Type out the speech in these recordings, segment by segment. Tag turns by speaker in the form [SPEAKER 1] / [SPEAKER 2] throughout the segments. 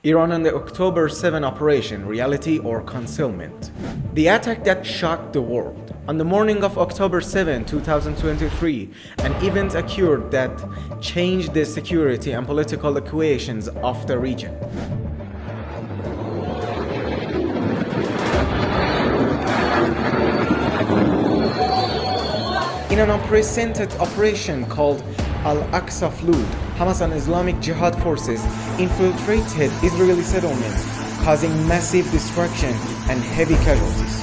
[SPEAKER 1] Iran and the October 7 operation, reality or concealment. The attack that shocked the world. On the morning of October 7, 2023, an event occurred that changed the security and political equations of the region. In an unprecedented operation called Al-Aqsa Flood, Hamas and Islamic Jihad forces infiltrated Israeli settlements, causing massive destruction and heavy casualties.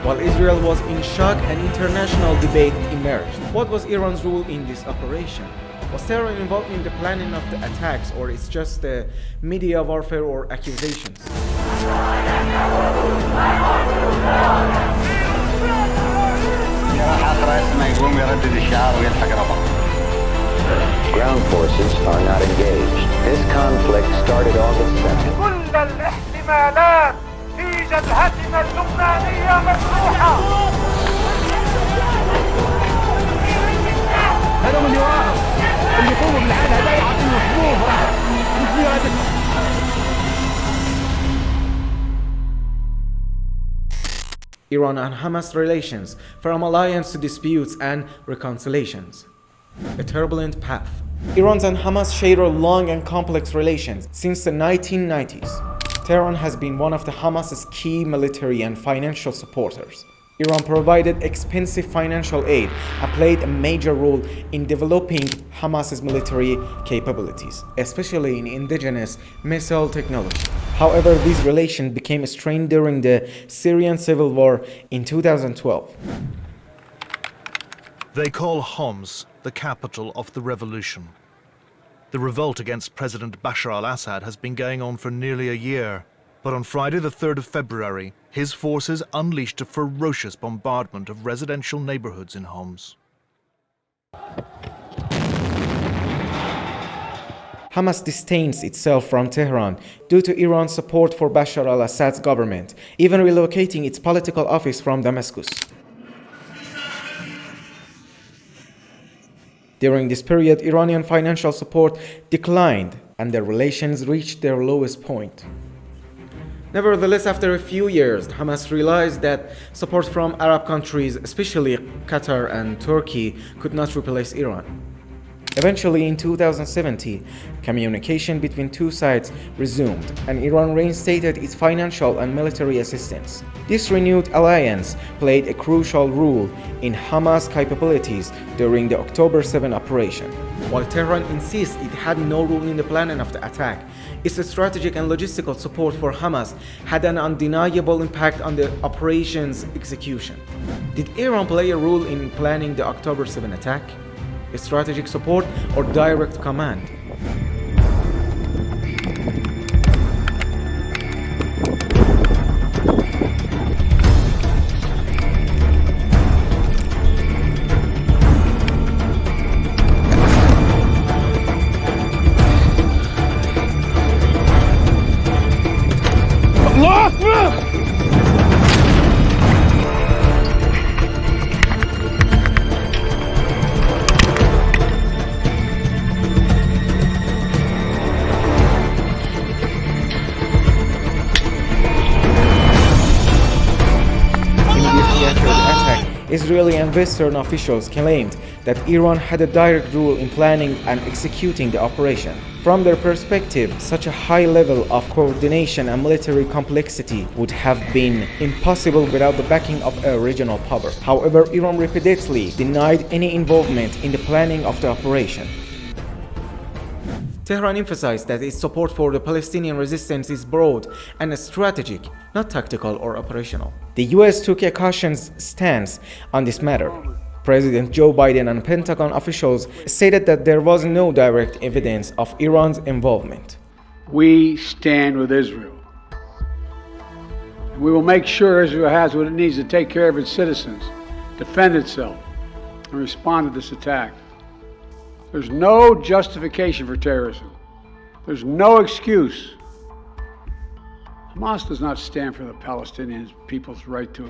[SPEAKER 1] While Israel was in shock, an international debate emerged. What was Iran's role in this operation? Was Tehran involved in the planning of the attacks, or it's just media warfare or accusations?
[SPEAKER 2] Ground forces are not engaged. This conflict started August 2nd.
[SPEAKER 3] كل الاحتمالات في جبهتنا اللبنانية مفتوحة. هذا من يراهم اللي يقوموا بالحالة ده يعطيهم حبوب
[SPEAKER 1] Iran and Hamas relations, from alliance to disputes and reconciliations. A turbulent path. Iran and Hamas share long and complex relations since the 1990s. Tehran has been one of the Hamas's key military and financial supporters. Iran provided expensive financial aid and played a major role in developing Hamas's military capabilities, especially in indigenous missile technology. However, these relations became strained during the Syrian civil war in 2012.
[SPEAKER 4] They call Homs the capital of the revolution. The revolt against President Bashar al-Assad has been going on for nearly a year. But on Friday, the 3rd of February, his forces unleashed a ferocious bombardment of residential neighborhoods in Homs.
[SPEAKER 1] Hamas distanced itself from Tehran due to Iran's support for Bashar al-Assad's government, even relocating its political office from Damascus. During this period, Iranian financial support declined and their relations reached their lowest point. Nevertheless, after a few years, Hamas realized that support from Arab countries, especially Qatar and Turkey, could not replace Iran. Eventually, in 2017, communication between two sides resumed, and Iran reinstated its financial and military assistance. This renewed alliance played a crucial role in Hamas' capabilities during the October 7 operation. While Tehran insists it had no role in the planning of the attack, its strategic and logistical support for Hamas had an undeniable impact on the operation's execution. Did Iran play a role in planning the October 7 attack? Strategic support or direct command? Israeli and Western officials claimed that Iran had a direct role in planning and executing the operation. From their perspective, such a high level of coordination and military complexity would have been impossible without the backing of a regional power. However, Iran repeatedly denied any involvement in the planning of the operation. Tehran emphasized that its support for the Palestinian resistance is broad and strategic, not tactical or operational. The US took a cautious stance on this matter. President Joe Biden and Pentagon officials stated that there was no direct evidence of Iran's involvement.
[SPEAKER 5] We stand with Israel. We will make sure Israel has what it needs to take care of its citizens, defend itself, and respond to this attack. There's no justification for terrorism. There's no excuse. Hamas does not stand for the Palestinian people's right to.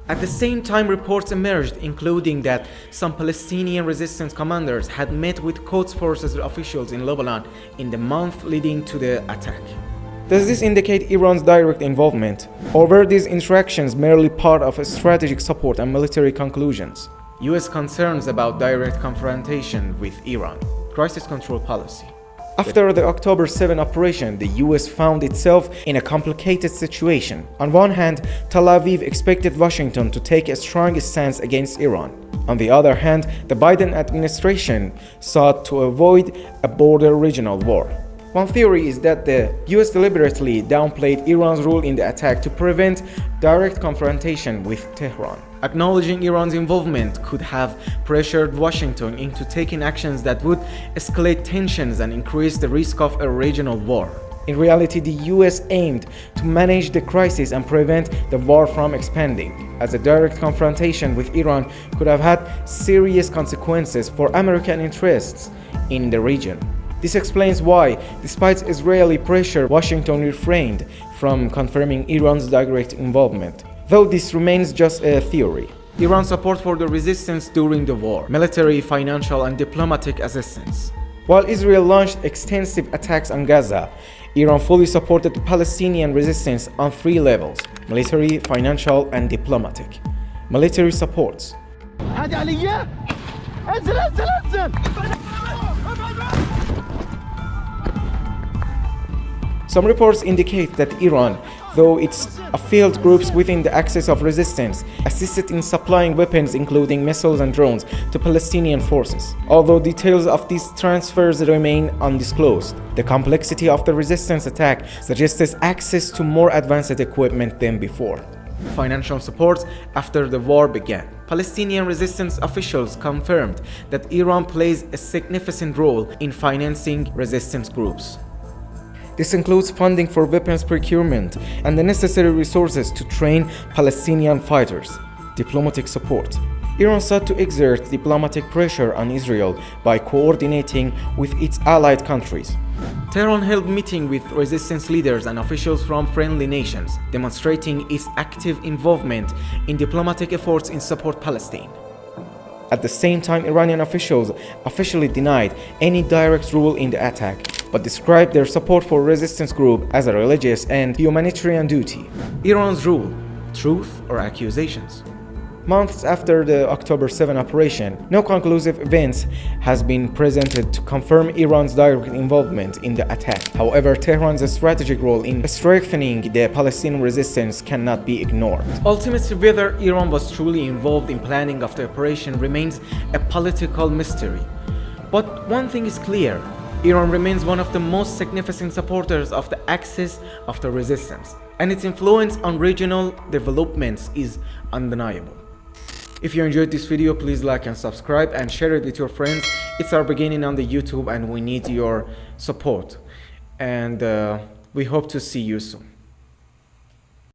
[SPEAKER 1] At the same time, reports emerged, including that some Palestinian resistance commanders had met with Quds Forces officials in Lebanon in the month leading to the attack. Does this indicate Iran's direct involvement, or were these interactions merely part of a strategic support and military conclusions? US concerns about direct confrontation with Iran. Crisis control policy. After the October 7 operation, the US found itself in a complicated situation. On one hand, Tel Aviv expected Washington to take a strong stance against Iran. On the other hand, the Biden administration sought to avoid a border regional war. One theory is that the US deliberately downplayed Iran's role in the attack to prevent direct confrontation with Tehran. Acknowledging Iran's involvement could have pressured Washington into taking actions that would escalate tensions and increase the risk of a regional war. In reality, the US aimed to manage the crisis and prevent the war from expanding, as a direct confrontation with Iran could have had serious consequences for American interests in the region. This explains why, despite Israeli pressure, Washington refrained from confirming Iran's direct involvement, though this remains just a theory. Iran's support for the resistance during the war, military, financial, and diplomatic assistance. While Israel launched extensive attacks on Gaza, Iran fully supported the Palestinian resistance on 3 levels: military, financial, and diplomatic. Military supports. Some reports indicate that Iran, though its affiliate groups within the axis of resistance, assisted in supplying weapons including missiles and drones to Palestinian forces. Although details of these transfers remain undisclosed, the complexity of the resistance attack suggests access to more advanced equipment than before. Financial support after the war began. Palestinian resistance officials confirmed that Iran plays a significant role in financing resistance groups. This includes funding for weapons procurement and the necessary resources to train Palestinian fighters. Diplomatic support. Iran sought to exert diplomatic pressure on Israel by coordinating with its allied countries. Tehran held meetings with resistance leaders and officials from friendly nations, demonstrating its active involvement in diplomatic efforts in support Palestine. At the same time, Iranian officials officially denied any direct role in the attack, but described their support for resistance group as a religious and humanitarian duty. Iran's rule, truth or accusations? Months after the October 7 operation, no conclusive evidence has been presented to confirm Iran's direct involvement in the attack. However, Tehran's strategic role in strengthening the Palestinian resistance cannot be ignored. Ultimately, whether Iran was truly involved in planning of the operation remains a political mystery. But one thing is clear: Iran remains one of the most significant supporters of the axis of the resistance, and its influence on regional developments is undeniable. If you enjoyed this video, please like and subscribe and share it with your friends. It's our beginning on the YouTube and we need your support. And we hope to see you soon.